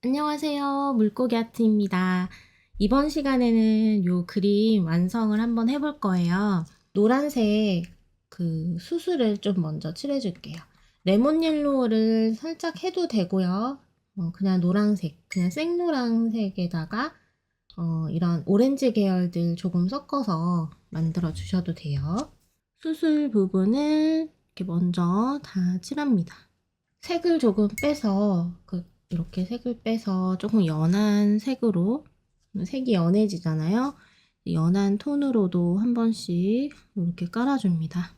안녕하세요. 물고기 아트입니다. 이번 시간에는 요 그림 완성을 한번 해볼 거예요. 노란색 그 수수를 좀 먼저 칠해줄게요. 레몬 옐로우를 살짝 해도 되고요. 그냥 노란색, 그냥 생노란색에다가 이런 오렌지 계열들 조금 섞어서 만들어 주셔도 돼요. 수술 부분을 이렇게 먼저 다 칠합니다. 색을 조금 빼서 이렇게 색을 빼서 조금 연한 색으로, 색이 연해지잖아요. 연한 톤으로도 한 번씩 이렇게 깔아줍니다.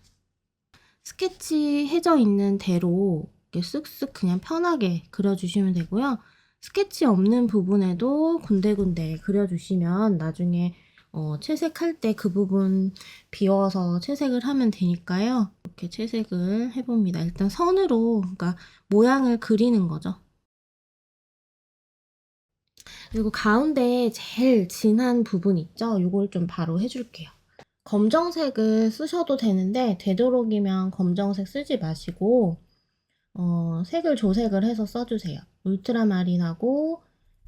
스케치 해져 있는 대로 이렇게 쓱쓱 그냥 편하게 그려주시면 되고요. 스케치 없는 부분에도 군데군데 그려주시면 나중에 채색할 때 그 부분 비워서 채색을 하면 되니까요. 이렇게 채색을 해봅니다. 일단 선으로, 그러니까 모양을 그리는 거죠. 그리고 가운데 제일 진한 부분 있죠? 이걸 좀 바로 해줄게요. 검정색을 쓰셔도 되는데 되도록이면 검정색 쓰지 마시고 색을 조색을 해서 써주세요. 울트라마린하고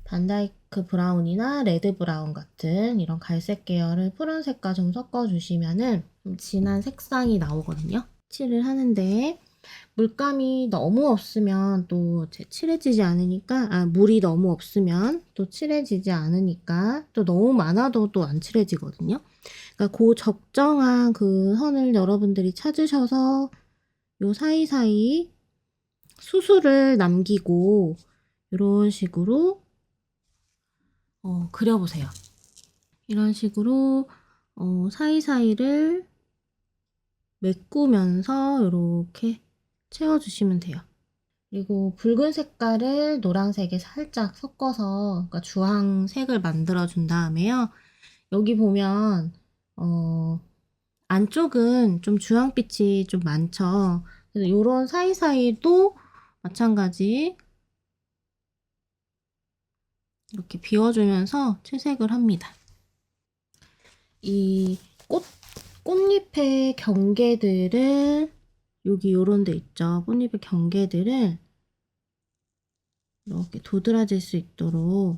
반다이크 브라운이나 레드 브라운 같은 이런 갈색 계열을 푸른색과 좀 섞어주시면은 좀 진한 색상이 나오거든요. 칠을 하는데 물감이 너무 없으면 또 칠해지지 않으니까, 물이 너무 없으면 또 칠해지지 않으니까, 또 너무 많아도 또 안 칠해지거든요. 그러니까 그 적정한 그 선을 여러분들이 찾으셔서 요 사이사이 수술을 남기고 이런 식으로 그려보세요. 이런 식으로 사이사이를 메꾸면서 이렇게 채워주시면 돼요. 그리고 붉은 색깔을 노란색에 살짝 섞어서, 그러니까 주황색을 만들어 준 다음에요. 여기 보면 안쪽은 좀 주황빛이 좀 많죠. 그래서 이런 사이사이도 마찬가지 이렇게 비워주면서 채색을 합니다. 이 꽃잎의 경계들을, 여기 요런 데 있죠. 꽃잎의 경계들을 이렇게 도드라질 수 있도록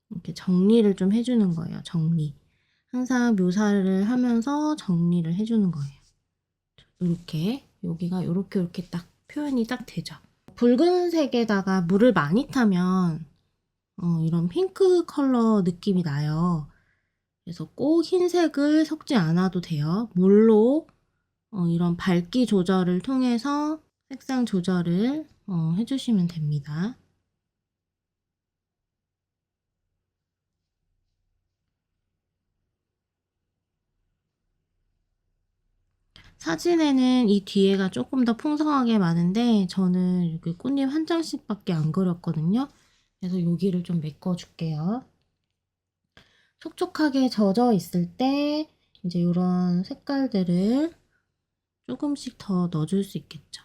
이렇게 정리를 좀 해주는 거예요. 정리. 항상 묘사를 하면서 정리를 해주는 거예요. 이렇게 여기가 이렇게 딱 표현이 딱 되죠. 붉은색에다가 물을 많이 타면 이런 핑크 컬러 느낌이 나요. 그래서 꼭 흰색을 섞지 않아도 돼요. 물로 이런 밝기 조절을 통해서 색상 조절을 해주시면 됩니다. 사진에는 이 뒤에가 조금 더 풍성하게 많은데 저는 이렇게 꽃잎 한 장씩밖에 안 그렸거든요. 그래서 여기를 좀 메꿔줄게요. 촉촉하게 젖어 있을 때 이제 이런 색깔들을 조금씩 더 넣어줄 수 있겠죠.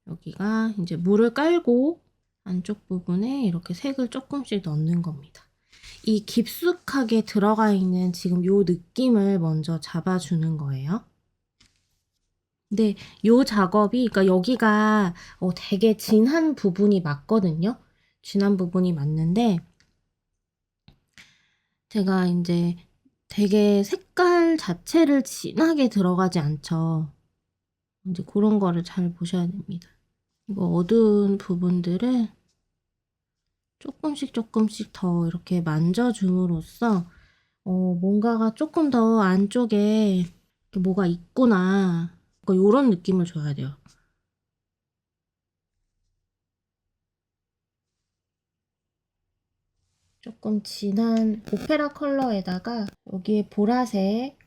여기가 이제 물을 깔고 안쪽 부분에 이렇게 색을 조금씩 넣는 겁니다. 이 깊숙하게 들어가 있는 지금 요 느낌을 먼저 잡아주는 거예요. 근데 요 작업이, 그러니까 여기가 되게 진한 부분이 맞거든요. 진한 부분이 맞는데 제가 이제 되게 색깔 자체를 진하게 들어가지 않죠. 이제 그런 거를 잘 보셔야 됩니다. 이거 어두운 부분들을 조금씩 더 이렇게 만져줌으로써 뭔가가 조금 더 안쪽에 이렇게 뭐가 있구나, 이런 느낌을 줘야 돼요. 조금 진한 오페라 컬러에다가 여기에 보라색,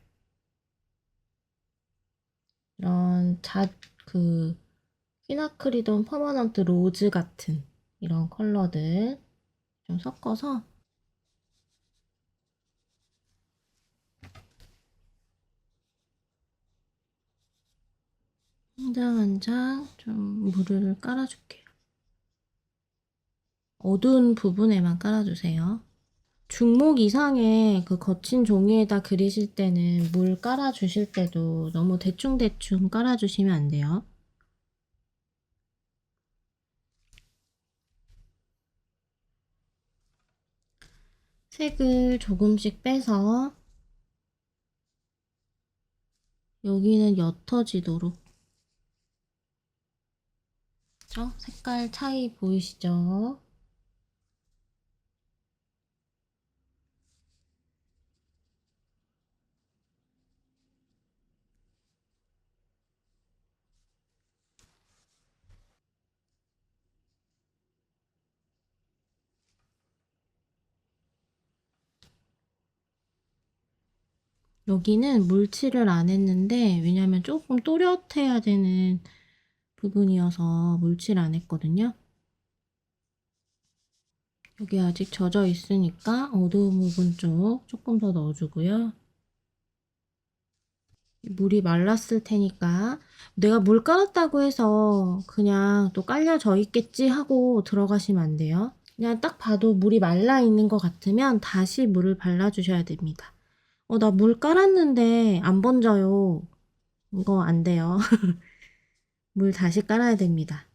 이런 그 퀴나크리돈 퍼머넌트 로즈 같은 이런 컬러들 좀 섞어서 한 장 한 장 좀 물을 깔아줄게요. 어두운 부분에만 깔아주세요. 중목 이상의 그 거친 종이에다 그리실 때는 물 깔아 주실 때도 너무 대충대충 깔아 주시면 안 돼요. 색을 조금씩 빼서 여기는 옅어지도록. 그죠? 색깔 차이 보이시죠? 여기는 물칠을 안 했는데 왜냐면 조금 또렷해야 되는 부분이어서 물칠 안 했거든요. 여기 아직 젖어 있으니까 어두운 부분 쪽 조금 더 넣어주고요. 물이 말랐을 테니까 내가 물 깔았다고 해서 그냥 또 깔려져 있겠지 하고 들어가시면 안 돼요. 그냥 딱 봐도 물이 말라 있는 것 같으면 다시 물을 발라주셔야 됩니다. 나 물 깔았는데 안 번져요. 이거 안 돼요. 물 다시 깔아야 됩니다.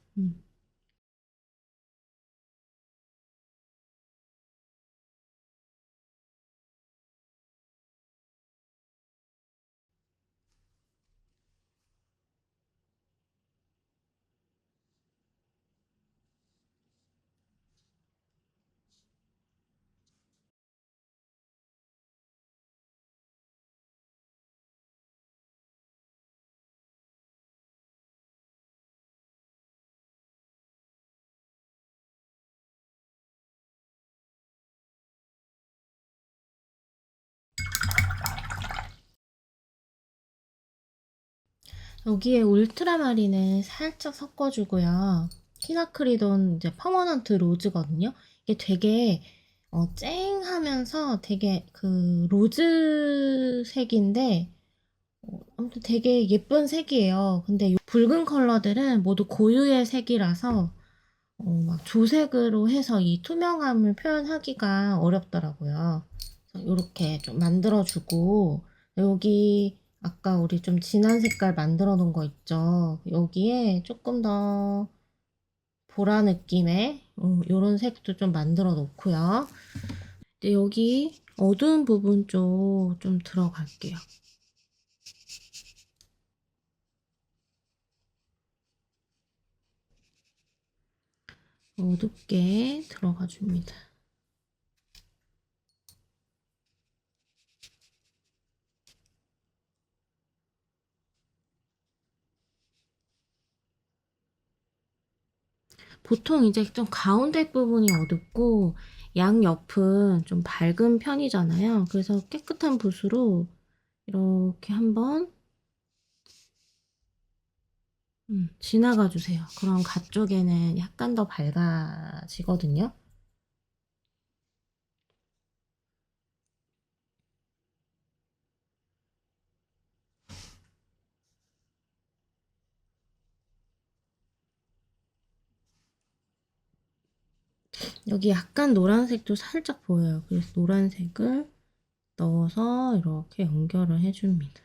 여기에 울트라마린을 살짝 섞어주고요. 키나크리돈 이제 퍼머넌트 로즈거든요. 이게 되게 쨍하면서 되게 그 로즈색인데 아무튼 되게 예쁜 색이에요. 근데 요 붉은 컬러들은 모두 고유의 색이라서 막 조색으로 해서 이 투명함을 표현하기가 어렵더라고요. 이렇게 좀 만들어주고 여기 아까 우리 좀 진한 색깔 만들어 놓은 거 있죠? 여기에 조금 더 보라 느낌의 이런 색도 좀 만들어 놓고요. 이제 여기 어두운 부분 쪽 좀 들어갈게요. 어둡게 들어가 줍니다. 보통 이제 좀 가운데 부분이 어둡고 양옆은 좀 밝은 편이잖아요. 그래서 깨끗한 붓으로 이렇게 한번 지나가 주세요. 그럼 가쪽에는 약간 더 밝아지거든요. 여기 약간 노란색도 살짝 보여요. 그래서 노란색을 넣어서 이렇게 연결을 해줍니다.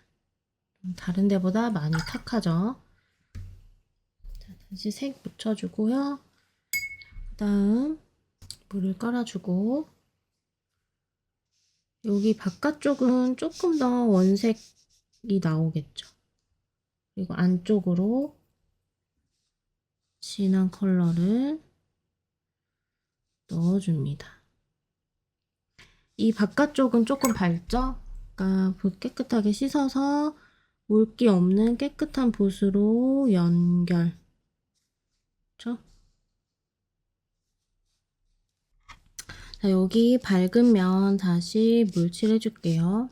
다른 데보다 많이 탁하죠. 자, 다시 색 묻혀주고요. 그 다음 물을 깔아주고 여기 바깥쪽은 조금 더 원색이 나오겠죠. 그리고 안쪽으로 진한 컬러를 넣어줍니다. 이 바깥쪽은 조금 밝죠? 그러니까 붓 깨끗하게 씻어서 물기 없는 깨끗한 붓으로 연결. 그렇죠? 자, 여기 밝은 면 다시 물 칠해줄게요.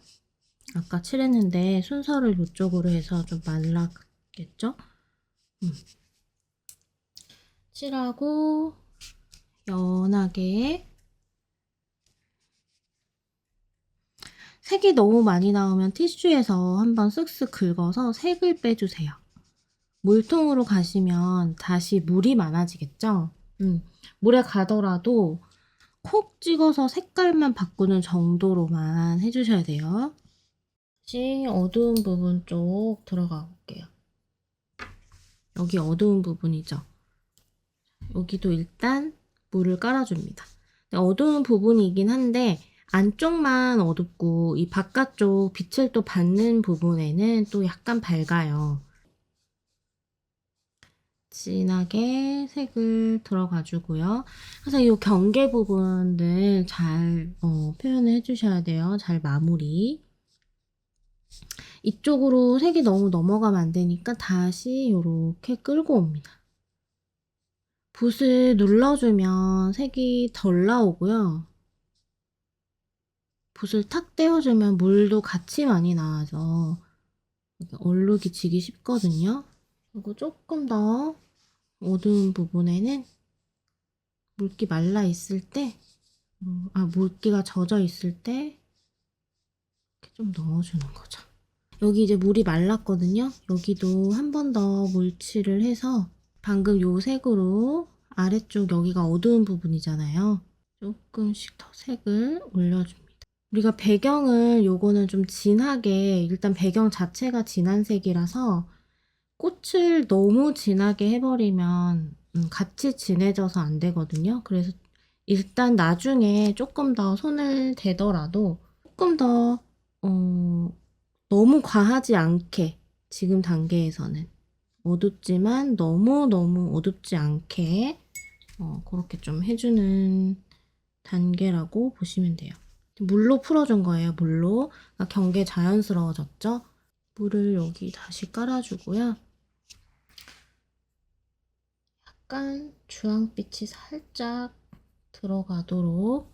아까 칠했는데 순서를 이쪽으로 해서 좀 말랐겠죠? 칠하고 연하게 색이 너무 많이 나오면 티슈에서 한번 쓱쓱 긁어서 색을 빼주세요. 물통으로 가시면 다시 물이 많아지겠죠? 물에 가더라도 콕 찍어서 색깔만 바꾸는 정도로만 해주셔야 돼요. 다시 어두운 부분 쪽 들어가 볼게요. 여기 어두운 부분이죠. 여기도 일단 물을 깔아줍니다. 어두운 부분이긴 한데 안쪽만 어둡고 이 바깥쪽 빛을 또 받는 부분에는 또 약간 밝아요. 진하게 색을 들어가 주고요. 그래서 이 경계 부분들 잘 표현을 해주셔야 돼요. 잘 마무리. 이쪽으로 색이 너무 넘어가면 안 되니까 다시 이렇게 끌고 옵니다. 붓을 눌러주면 색이 덜 나오고요. 붓을 탁 떼어주면 물도 같이 많이 나와서 얼룩이 지기 쉽거든요. 그리고 조금 더 어두운 부분에는 물기 말라 있을 때, 물기가 젖어 있을 때 이렇게 좀 넣어주는 거죠. 여기 이제 물이 말랐거든요. 여기도 한 번 더 물칠을 해서 방금 요 색으로 아래쪽 여기가 어두운 부분이잖아요. 조금씩 더 색을 올려줍니다. 우리가 배경을 요거는 좀 진하게, 일단 배경 자체가 진한 색이라서 꽃을 너무 진하게 해버리면 같이 진해져서 안 되거든요. 그래서 일단 나중에 조금 더 손을 대더라도 조금 더 너무 과하지 않게, 지금 단계에서는 어둡지만 너무 어둡지 않게 그렇게 좀 해주는 단계라고 보시면 돼요. 물로 풀어준 거예요. 물로. 그러니까 경계 자연스러워졌죠. 물을 여기 다시 깔아주고요. 약간 주황빛이 살짝 들어가도록.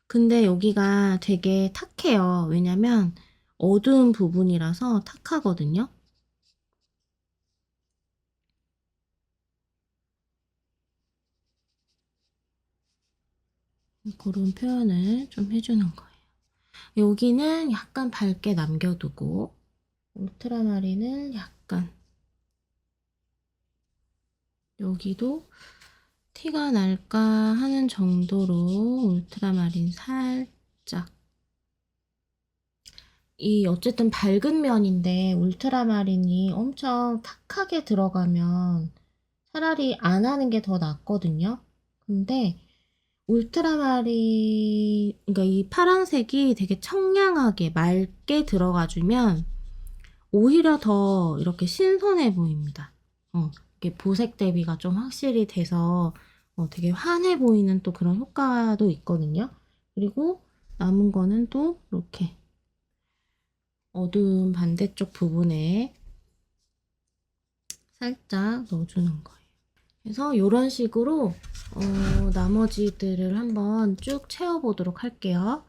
근데 여기가 되게 탁해요. 왜냐면 어두운 부분이라서 탁하거든요. 그런 표현을 좀 해주는 거예요. 여기는 약간 밝게 남겨두고 울트라마린을 약간, 여기도 티가 날까 하는 정도로 울트라마린 살짝, 이 어쨌든 밝은 면인데 울트라마린이 엄청 탁하게 들어가면 차라리 안 하는 게 더 낫거든요. 근데 울트라마린, 그러니까 이 파란색이 되게 청량하게 맑게 들어가주면 오히려 더 이렇게 신선해 보입니다. 이게 보색 대비가 좀 확실히 돼서 되게 환해 보이는 또 그런 효과도 있거든요. 그리고 남은 거는 또 이렇게 어두운 반대쪽 부분에 살짝 넣어주는 거예요. 그래서 이런 식으로 나머지들을 한번 쭉 채워보도록 할게요.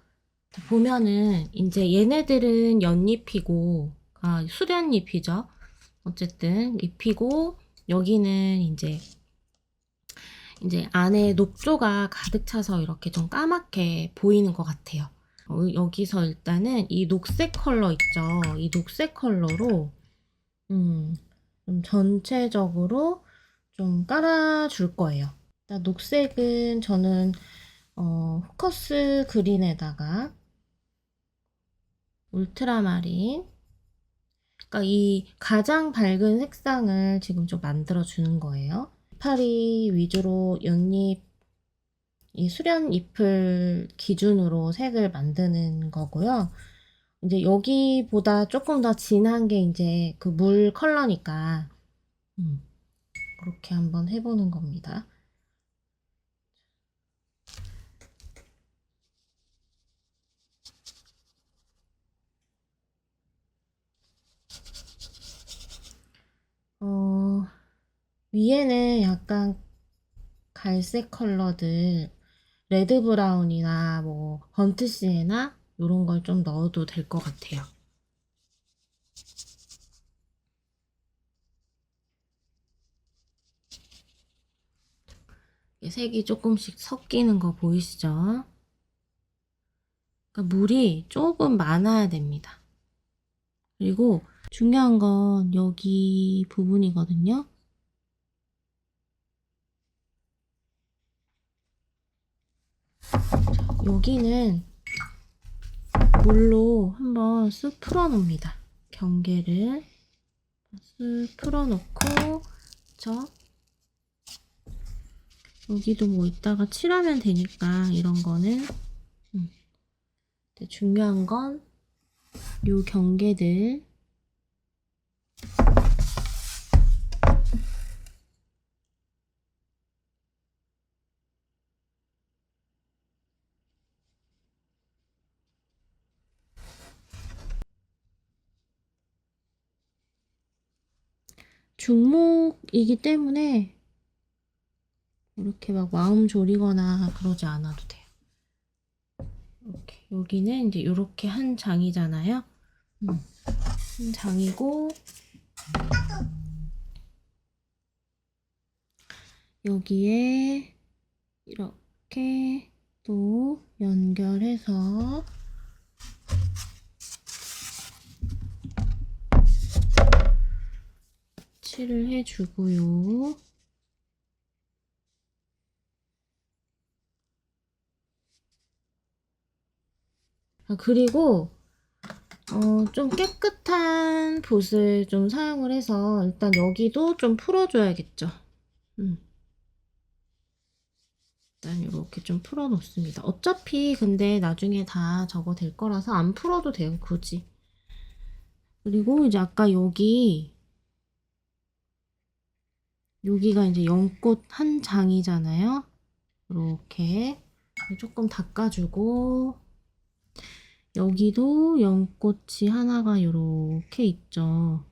보면은 이제 얘네들은 연잎이고, 수련잎이죠. 어쨌든 잎이고, 여기는 이제 안에 녹조가 가득 차서 이렇게 좀 까맣게 보이는 것 같아요. 여기서 일단은 이 녹색 컬러 있죠. 이 녹색 컬러로 좀 전체적으로 좀 깔아줄 거예요. 일단 녹색은 저는 포커스 그린에다가 울트라마린, 그러니까 이 가장 밝은 색상을 지금 좀 만들어 주는 거예요. 이파리 위주로 연잎, 이 수련 잎을 기준으로 색을 만드는 거고요. 이제 여기보다 조금 더 진한 게 이제 그 물 컬러니까 그렇게 한번 해보는 겁니다. 위에는 약간 갈색 컬러들, 레드 브라운이나 뭐 번트 시에나 이런 걸 좀 넣어도 될 것 같아요. 색이 조금씩 섞이는 거 보이시죠? 그러니까 물이 조금 많아야 됩니다. 그리고 중요한 건 여기 부분이거든요. 여기는 물로 한번 쓱 풀어 놓습니다. 경계를 쓱 풀어 놓고, 그쵸? 여기도 뭐 이따가 칠하면 되니까 이런 거는 근데 중요한 건 요 경계들 중목이기 때문에 이렇게 막 마음 졸이거나 그러지 않아도 돼요. 이렇게 여기는 이제 이렇게 한 장이잖아요. 한 장이고 여기에 이렇게 또 연결해서 칠을 해주고요. 그리고 좀 깨끗한 붓을 좀 사용을 해서 일단 여기도 좀 풀어줘야겠죠. 일단 이렇게 좀 풀어 놓습니다. 어차피 근데 나중에 다 저거 될 거라서 안 풀어도 돼요, 굳이. 그리고 이제 아까 여기가 이제 연꽃 한 장이잖아요. 이렇게 조금 닦아주고 여기도 연꽃이 하나가 이렇게 있죠.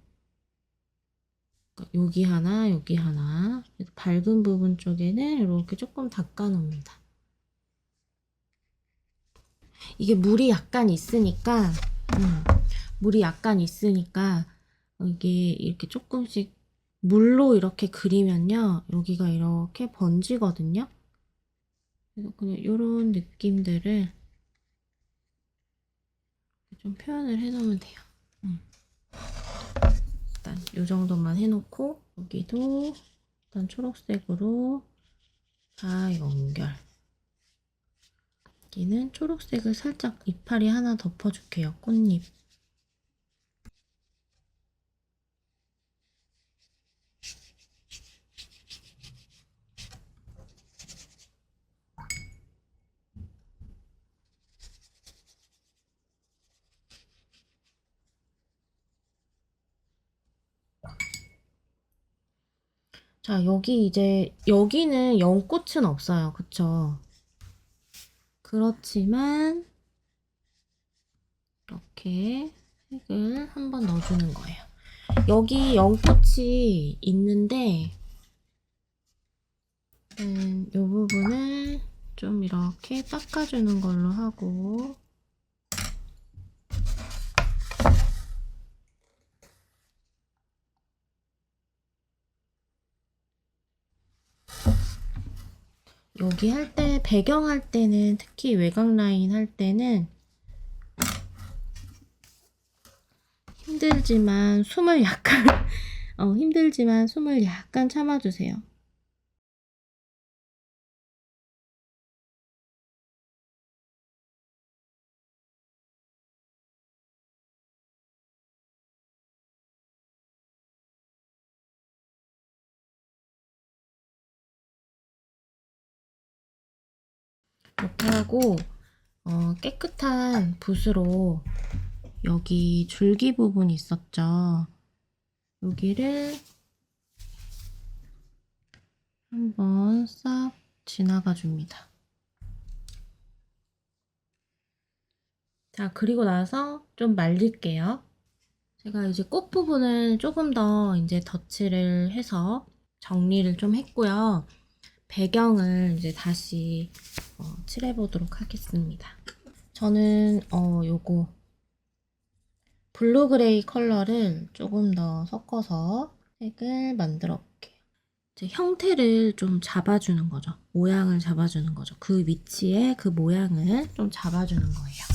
여기 하나, 여기 하나. 밝은 부분 쪽에는 이렇게 조금 닦아 놓습니다. 이게 물이 약간 있으니까 이게 이렇게 조금씩 물로 이렇게 그리면요 여기가 이렇게 번지거든요. 그래서 그냥 이런 느낌들을 좀 표현을 해 놓으면 돼요. 일단 이 정도만 해놓고 여기도 일단 초록색으로 다 연결. 여기는 초록색을 살짝 이파리 하나 덮어줄게요. 꽃잎. 자, 여기는 연꽃은 없어요. 그쵸? 그렇지만, 이렇게 색을 한번 넣어주는 거예요. 여기 연꽃이 있는데, 이 부분을 좀 이렇게 닦아주는 걸로 하고, 여기 할 때, 배경 할 때는, 특히 외곽 라인 할 때는 힘들지만 숨을 약간, 힘들지만 숨을 약간 참아주세요. 이렇게 하고, 깨끗한 붓으로 여기 줄기 부분 있었죠? 여기를 한번 싹 지나가 줍니다. 자, 그리고 나서 좀 말릴게요. 제가 이제 꽃 부분을 조금 더 이제 덧칠을 해서 정리를 좀 했고요. 배경을 이제 다시 칠해보도록 하겠습니다. 저는 요거 블루 그레이 컬러를 조금 더 섞어서 색을 만들어 볼게요. 이제 형태를 좀 잡아주는 거죠. 모양을 잡아주는 거죠. 그 위치에 그 모양을 좀 잡아주는 거예요.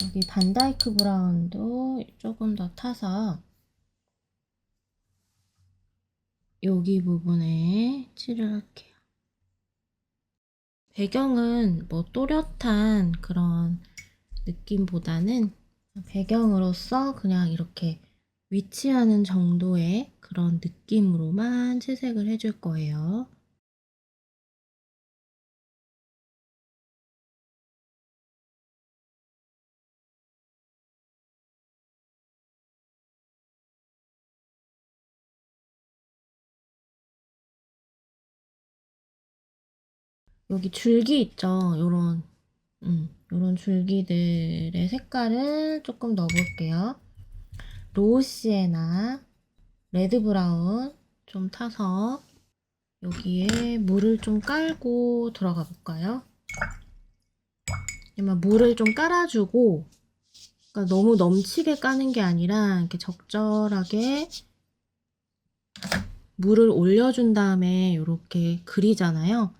여기 반다이크 브라운도 조금 더 타서 여기 부분에 칠을 할게요. 배경은 뭐 또렷한 그런 느낌보다는 배경으로서 그냥 이렇게 위치하는 정도의 그런 느낌으로만 채색을 해줄 거예요. 여기 줄기 있죠? 요런 줄기들의 색깔을 조금 넣어볼게요. 로우 시에나, 레드 브라운 좀 타서 여기에 물을 좀 깔고 들어가 볼까요? 그러면 물을 좀 깔아주고, 그러니까 너무 넘치게 까는 게 아니라 이렇게 적절하게 물을 올려준 다음에 이렇게 그리잖아요.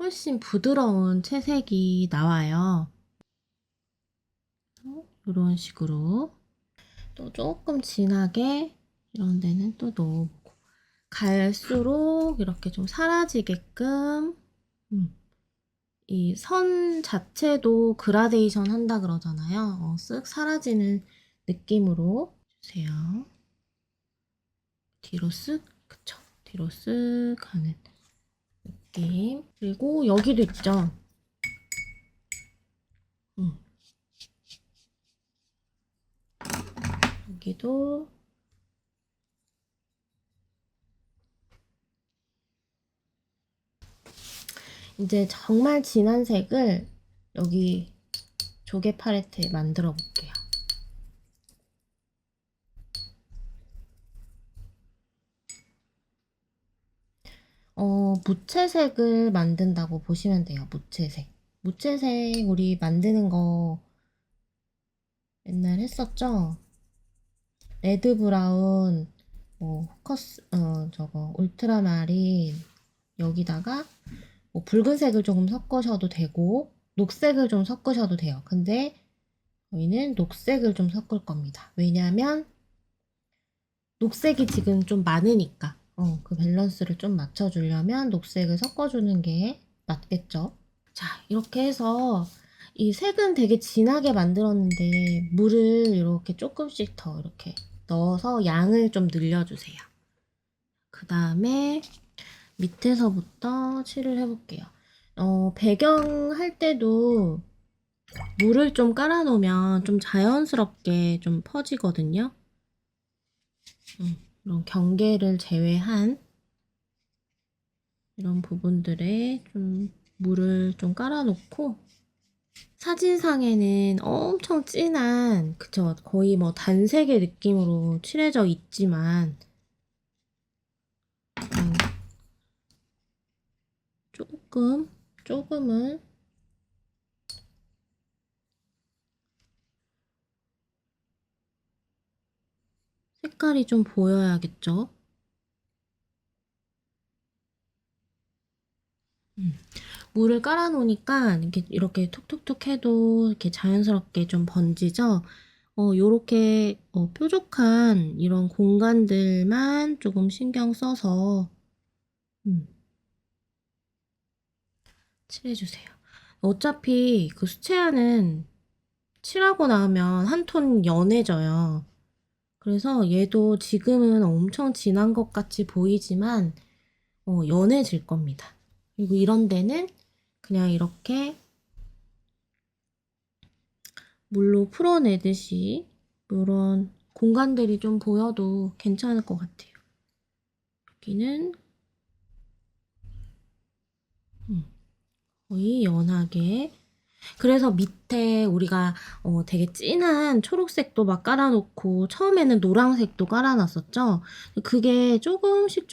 훨씬 부드러운 채색이 나와요. 이런 식으로 또 조금 진하게 이런 데는 또 넣어보고, 갈수록 이렇게 좀 사라지게끔 이 선 자체도 그라데이션 한다 그러잖아요. 쓱 사라지는 느낌으로 주세요. 뒤로 쓱, 그쵸? 뒤로 쓱 가는 느낌. 그리고 여기도 있죠. 여기도 이제 정말 진한 색을 여기 조개 팔레트에 만들어 볼게요. 무채색을 만든다고 보시면 돼요. 무채색. 무채색 우리 만드는 거 맨날 했었죠? 레드 브라운, 뭐, 저거, 울트라마린, 여기다가 뭐 붉은색을 조금 섞으셔도 되고, 녹색을 좀 섞으셔도 돼요. 근데 저희는 녹색을 좀 섞을 겁니다. 왜냐면 녹색이 지금 좀 많으니까 그 밸런스를 좀 맞춰주려면 녹색을 섞어주는 게 맞겠죠. 자, 이렇게 해서 이 색은 되게 진하게 만들었는데 물을 이렇게 조금씩 더 이렇게 넣어서 양을 좀 늘려주세요. 그 다음에 밑에서부터 칠을 해볼게요. 배경 할 때도 물을 좀 깔아놓으면 좀 자연스럽게 좀 퍼지거든요. 이런 경계를 제외한 이런 부분들에 좀 물을 좀 깔아놓고, 사진상에는 엄청 진한, 그쵸? 거의 뭐 단색의 느낌으로 칠해져 있지만, 조금은 색깔이 좀 보여야겠죠? 물을 깔아놓으니까 이렇게 톡톡톡 해도 이렇게 자연스럽게 좀 번지죠? 요렇게 뾰족한 이런 공간들만 조금 신경 써서 칠해주세요. 어차피 그 수채화는 칠하고 나면 한 톤 연해져요. 그래서 얘도 지금은 엄청 진한 것 같이 보이지만 연해질 겁니다. 그리고 이런 데는 그냥 이렇게 물로 풀어내듯이 이런 공간들이 좀 보여도 괜찮을 것 같아요. 여기는 거의 연하게. 그래서 밑에 우리가 되게 진한 초록색도 막 깔아놓고 처음에는 노란색도 깔아놨었죠. 그게 조금씩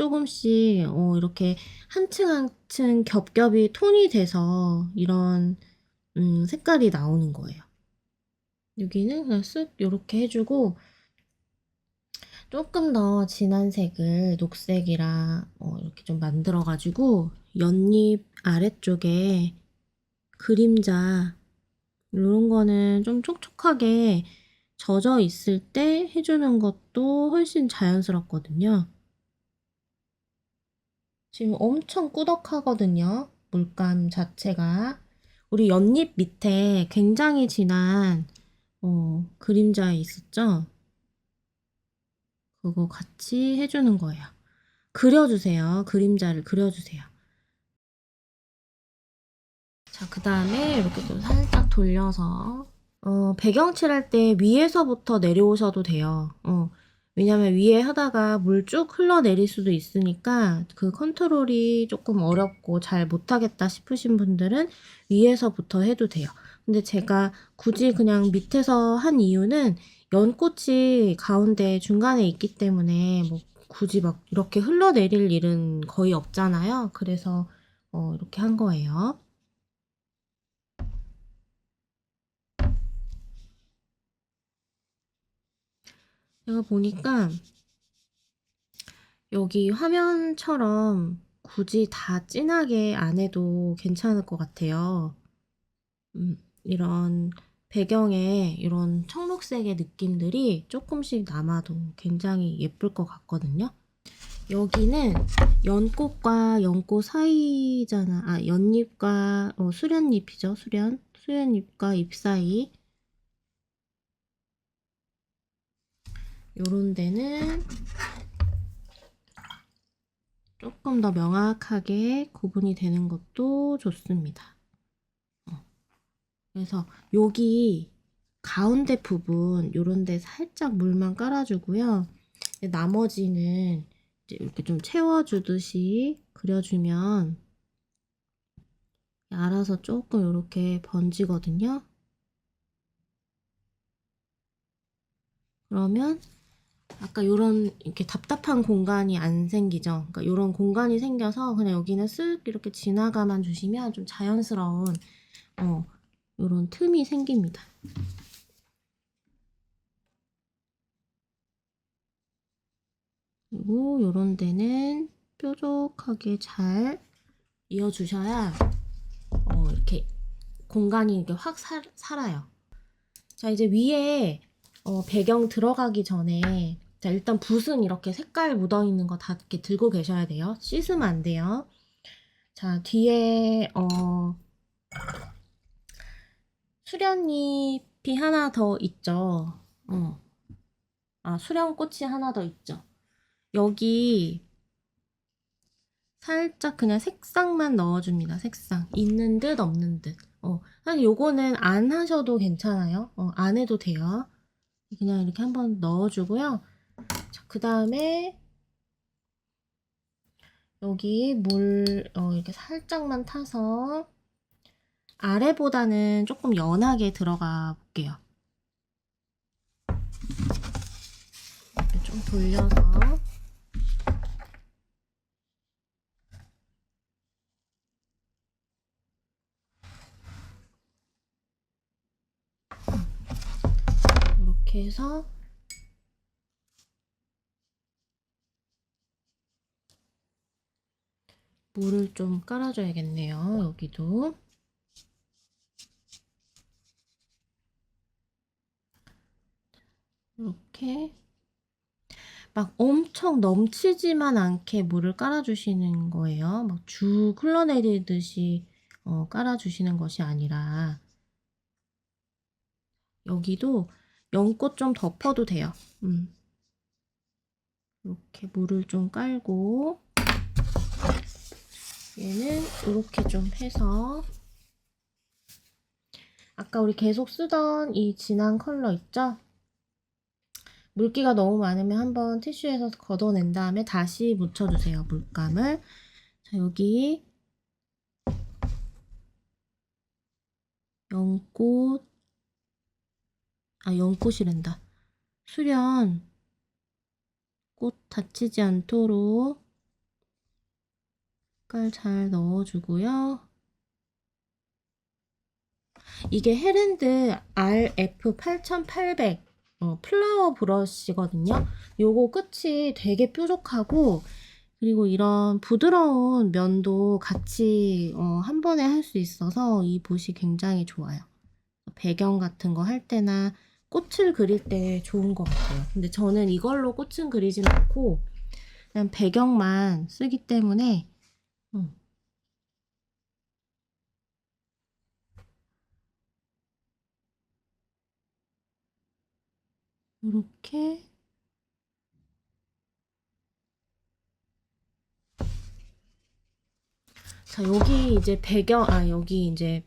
이렇게 한 층 한 층 겹겹이 톤이 돼서 이런 색깔이 나오는 거예요. 여기는 그냥 쓱 이렇게 해주고, 조금 더 진한 색을 녹색이랑 이렇게 좀 만들어가지고 연잎 아래쪽에 그림자 이런 거는 좀 촉촉하게 젖어 있을 때 해주는 것도 훨씬 자연스럽거든요. 지금 엄청 꾸덕하거든요. 물감 자체가. 우리 연잎 밑에 굉장히 진한 그림자 있었죠? 그거 같이 해주는 거예요. 그려주세요. 그림자를 그려주세요. 자, 그 다음에 이렇게 좀 살짝 돌려서 배경 칠할 때 위에서부터 내려오셔도 돼요. 왜냐면 위에 하다가 물 쭉 흘러내릴 수도 있으니까 그 컨트롤이 조금 어렵고 잘 못하겠다 싶으신 분들은 위에서부터 해도 돼요. 근데 제가 굳이 그냥 밑에서 한 이유는 연꽃이 가운데 중간에 있기 때문에 뭐 굳이 막 이렇게 흘러내릴 일은 거의 없잖아요. 그래서 이렇게 한 거예요. 제가 보니까 여기 화면처럼 굳이 다 진하게 안 해도 괜찮을 것 같아요. 이런 배경에 이런 청록색의 느낌들이 조금씩 남아도 굉장히 예쁠 것 같거든요. 여기는 연꽃과 연꽃 사이잖아. 아, 연잎과 수련잎이죠. 수련잎과 잎 사이. 요런 데는 조금 더 명확하게 구분이 되는 것도 좋습니다. 그래서 여기 가운데 부분 요런 데 살짝 물만 깔아주고요. 나머지는 이제 이렇게 좀 채워주듯이 그려주면 알아서 조금 이렇게 번지거든요. 그러면 아까 요런 이렇게 답답한 공간이 안 생기죠. 그러니까 요런 공간이 생겨서 그냥 여기는 쓱 이렇게 지나가만 주시면 좀 자연스러운 요런 틈이 생깁니다. 그리고 요런 데는 뾰족하게 잘 이어주셔야 이렇게 공간이 이렇게 확 살아요. 자, 이제 위에 배경 들어가기 전에 자, 일단 붓은 이렇게 색깔 묻어있는 거 다 이렇게 들고 계셔야 돼요. 씻으면 안 돼요. 자, 뒤에 수련잎이 하나 더 있죠. 수련꽃이 하나 더 있죠. 여기 살짝 그냥 색상만 넣어줍니다. 색상. 있는 듯 없는 듯. 사실 요거는 안 하셔도 괜찮아요. 안 해도 돼요. 그냥 이렇게 한번 넣어주고요. 자, 그 다음에 여기 물 이렇게 살짝만 타서 아래보다는 조금 연하게 들어가 볼게요. 이렇게 좀 돌려서 이렇게 해서 물을 좀 깔아줘야겠네요. 여기도. 이렇게 막 엄청 넘치지만 않게 물을 깔아주시는 거예요. 막 쭉 흘러내리듯이 깔아주시는 것이 아니라 여기도 연꽃 좀 덮어도 돼요. 이렇게 물을 좀 깔고 얘는 이렇게 좀 해서 아까 우리 계속 쓰던 이 진한 컬러 있죠? 물기가 너무 많으면 한번 티슈에서 걷어낸 다음에 다시 묻혀주세요. 물감을. 자, 여기 연꽃이란다. 수련 꽃 다치지 않도록 색깔 잘 넣어주고요. 이게 헤랜드 RF8800 플라워 브러쉬거든요. 요거 끝이 되게 뾰족하고 그리고 이런 부드러운 면도 같이 한 번에 할 수 있어서 이 붓이 굉장히 좋아요. 배경 같은 거 할 때나 꽃을 그릴 때 좋은 것 같아요. 근데 저는 이걸로 꽃은 그리진 않고 그냥 배경만 쓰기 때문에 이렇게 자, 여기 이제 여기 이제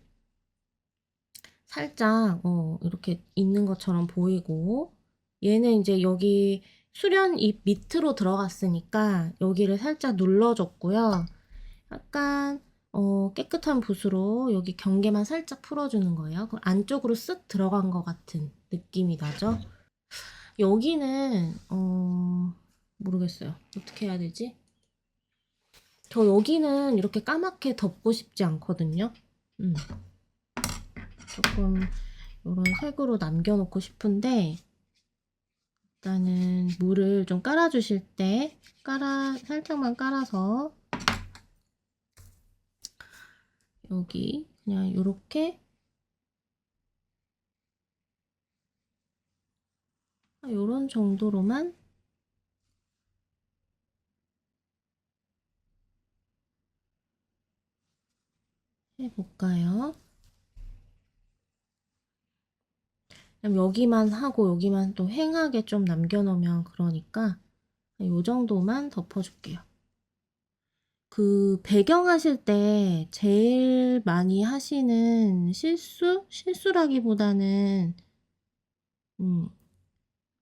살짝 이렇게 있는 것처럼 보이고, 얘는 이제 여기 수련입 밑으로 들어갔으니까 여기를 살짝 눌러줬고요. 약간 깨끗한 붓으로 여기 경계만 살짝 풀어주는 거예요. 그럼 안쪽으로 쓱 들어간 것 같은 느낌이 나죠? 여기는 모르겠어요. 어떻게 해야 되지? 저 여기는 이렇게 까맣게 덮고 싶지 않거든요. 조금 이런 색으로 남겨놓고 싶은데, 일단은 물을 좀 깔아주실 때 살짝만 깔아서 여기 그냥 이렇게 이런 정도로만 해볼까요? 그럼 여기만 하고 여기만 또 휑하게 좀 남겨놓으면 그러니까 이 정도만 덮어줄게요. 그 배경 하실 때 제일 많이 하시는 실수라기보다는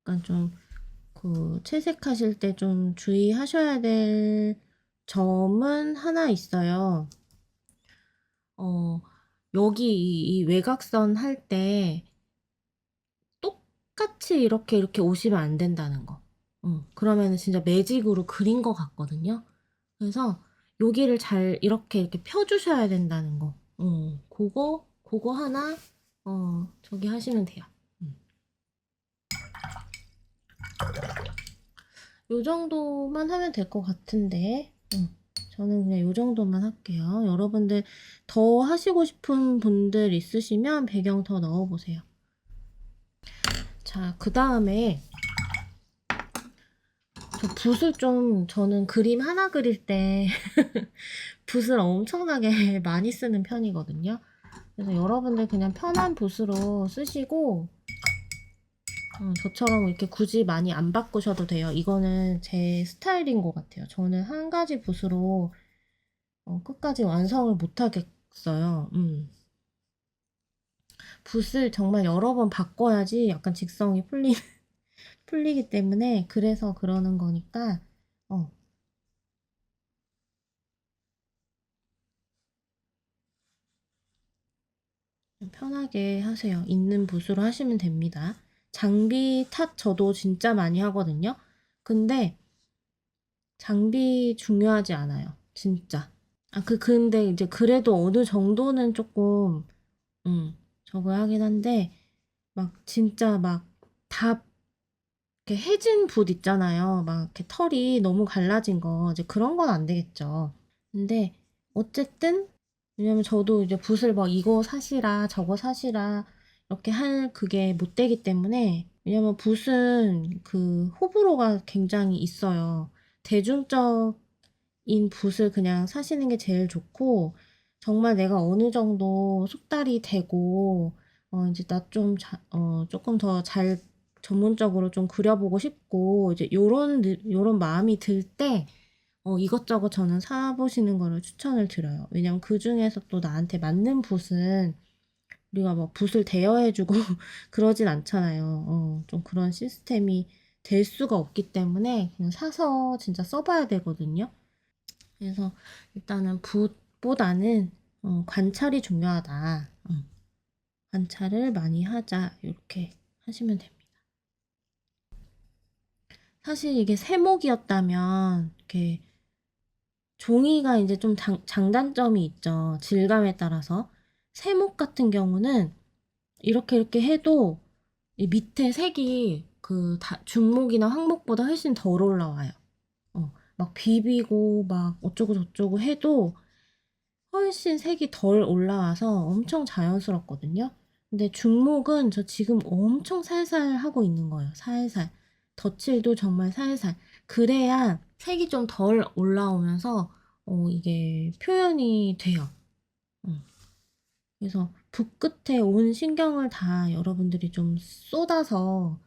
약간 좀 그 채색하실 때 좀 주의하셔야 될 점은 하나 있어요. 여기 이 외곽선 할 때 똑같이 이렇게 오시면 안 된다는 거. 그러면은 진짜 매직으로 그린 것 같거든요. 그래서 여기를 잘 이렇게 펴주셔야 된다는 거. 그거 하나, 저기 하시면 돼요. 요 정도만 하면 될 것 같은데, 저는 그냥 요 정도만 할게요. 여러분들 더 하시고 싶은 분들 있으시면 배경 더 넣어보세요. 자, 그 다음에 저는 그림 하나 그릴 때 붓을 엄청나게 많이 쓰는 편이거든요. 그래서 여러분들 그냥 편한 붓으로 쓰시고, 저처럼 이렇게 굳이 많이 안 바꾸셔도 돼요. 이거는 제 스타일인 것 같아요. 저는 한 가지 붓으로 끝까지 완성을 못 하겠어요. 붓을 정말 여러 번 바꿔야지 약간 직성이 풀리기 때문에 그래서 그러는 거니까, 편하게 하세요. 있는 붓으로 하시면 됩니다. 장비 탓 저도 진짜 많이 하거든요. 근데 장비 중요하지 않아요. 진짜. 근데 이제 그래도 어느 정도는 조금, 저거 하긴 한데, 막 진짜 막 다 이렇게 해진 붓 있잖아요. 막 이렇게 털이 너무 갈라진 거. 이제 그런 건 안 되겠죠. 근데 어쨌든 왜냐면 저도 이제 붓을 막 이거 사시라 저거 사시라 이렇게 할 그게 못 되기 때문에 왜냐면 붓은 그 호불호가 굉장히 있어요. 대중적인 붓을 그냥 사시는 게 제일 좋고 정말 내가 어느 정도 속달이 되고 이제 나 좀 조금 더 잘 전문적으로 좀 그려보고 싶고 이제 요런 마음이 들때 이것저것 저는 사보시는 거를 추천을 드려요. 왜냐면 그 중에서 또 나한테 맞는 붓은 우리가 뭐 붓을 대여해주고 그러진 않잖아요. 좀 그런 시스템이 될 수가 없기 때문에 그냥 사서 진짜 써봐야 되거든요. 그래서 일단은 붓보다는 관찰이 중요하다. 관찰을 많이 하자. 이렇게 하시면 됩니다. 사실 이게 세목이었다면 이렇게 종이가 이제 좀 장단점이 있죠. 질감에 따라서. 세목 같은 경우는 이렇게 해도 이 밑에 색이 중목이나 황목보다 훨씬 덜 올라와요. 막 비비고 막 어쩌고 저쩌고 해도 훨씬 색이 덜 올라와서 엄청 자연스럽거든요. 근데 중목은 저 지금 엄청 살살 하고 있는 거예요. 살살. 덧칠도 정말 살살. 그래야 색이 좀 덜 올라오면서 이게 표현이 돼요. 그래서 붓끝에 온 신경을 다 여러분들이 좀 쏟아서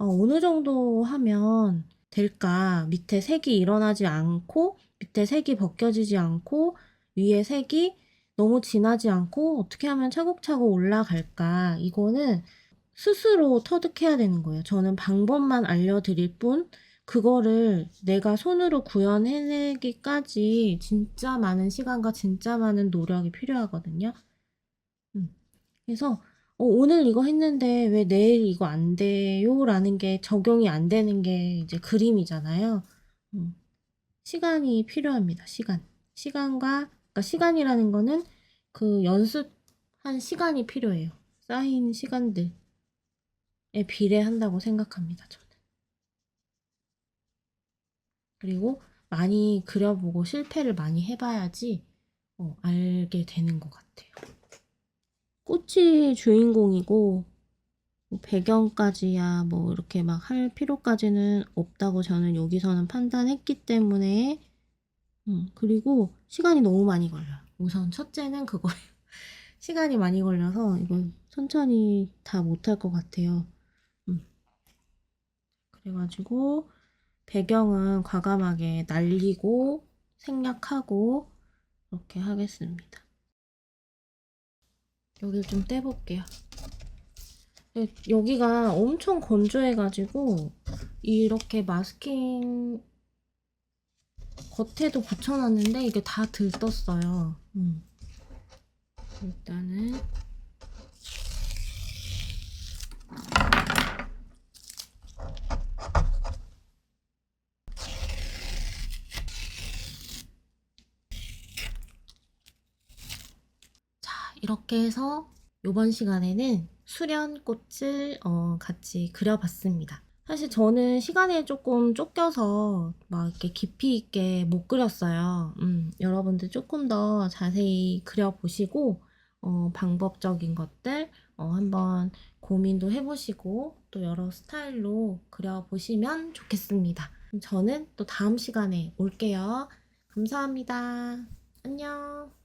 어느 정도 하면 될까? 밑에 색이 일어나지 않고, 밑에 색이 벗겨지지 않고, 위에 색이 너무 진하지 않고, 어떻게 하면 차곡차곡 올라갈까? 이거는 스스로 터득해야 되는 거예요. 저는 방법만 알려드릴 뿐, 그거를 내가 손으로 구현해내기까지 진짜 많은 시간과 진짜 많은 노력이 필요하거든요. 그래서 오늘 이거 했는데 왜 내일 이거 안 돼요? 라는 게 적용이 안 되는 게 이제 그림이잖아요. 음, 시간이 필요합니다. 그러니까 시간이라는 거는 그 연습한 시간이 필요해요. 쌓인 시간들에 비례한다고 생각합니다. 저는. 그리고 많이 그려보고 실패를 많이 해봐야지 알게 되는 것 같아요. 꽃이 주인공이고 뭐 배경까지야 뭐 이렇게 막 할 필요까지는 없다고 저는 여기서는 판단했기 때문에 그리고 시간이 너무 많이 걸려요. 우선 첫째는 그거예요. 시간이 많이 걸려서 이건 천천히 다 못할 것 같아요. 그래가지고 배경은 과감하게 날리고 생략하고 이렇게 하겠습니다. 여기를 좀 떼볼게요. 여기가 엄청 건조해가지고 이렇게 마스킹 겉에도 붙여놨는데 이게 다 들떴어요. 일단은 자, 이렇게 해서 이번 시간에는 수련꽃을 같이 그려봤습니다. 사실 저는 시간에 조금 쫓겨서 막 이렇게 깊이 있게 못 그렸어요. 여러분들 조금 더 자세히 그려보시고 방법적인 것들 한번 고민도 해보시고 또 여러 스타일로 그려보시면 좋겠습니다. 저는 또 다음 시간에 올게요. 감사합니다. 안녕.